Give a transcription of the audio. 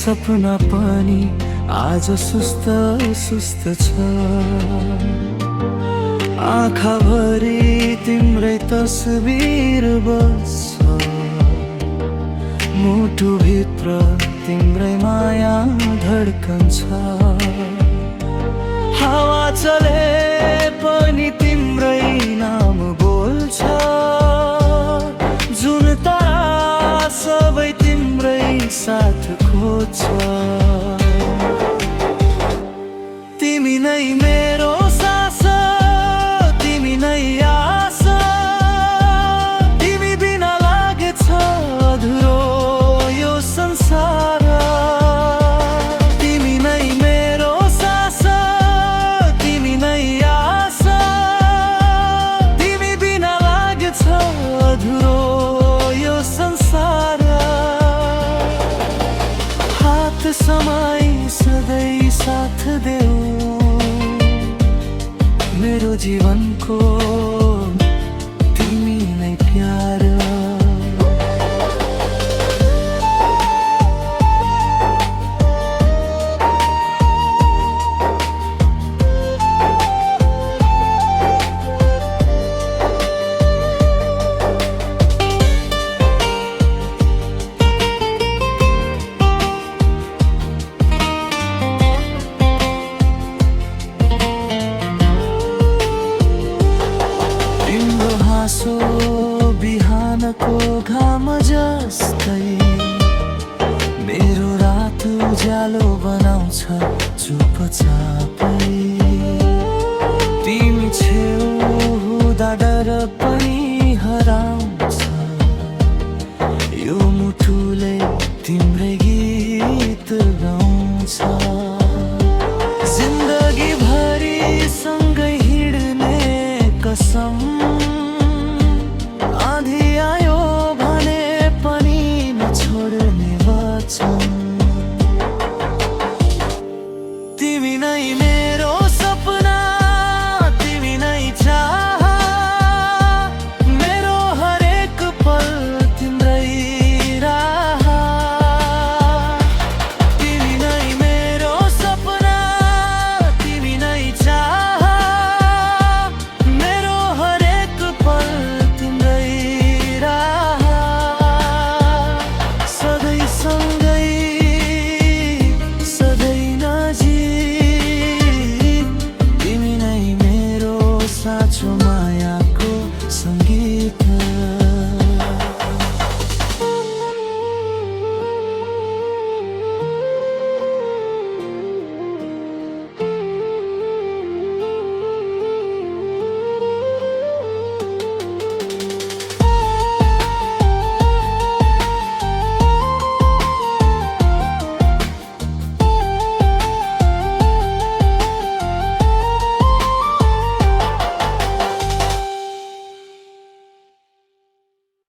सपना पनि आज सुस्त सुस्त छ। आँखाभरि तिम्रै तस्बिर बस्छ, मुटुभित्र तिम्रै माया धड्कन्छ। हावा चले पनि तिम्रै नाम बोल्छ, जुन तारा सबै तिम्रै साथ खोज्छ। तिमी नै मेरो सास, तिमी नै आशा, तिमी बिना लागेछ अधुरो यो संसार। तिमी नै मेरो सास, तिमी नै आशा, तिमी बिना लागेछ अधुरो यो संसार। हात समाई सधैँ साथ देऊ मेरो जीवनको तिमी नै प्यार। हाँसो बिहानको घाम जस्तै मेरो रात उज्यालो बनाउँछ चुपचापै। तिमी छेउ हुँदा डर पनि हराउँछ, यो मुटुले तिम्रै गीत गाउँछ। जिन्दगी भरि सँगै हिँड्ने कसम, आँधी आयो भने पनि नछोड्ने वचन।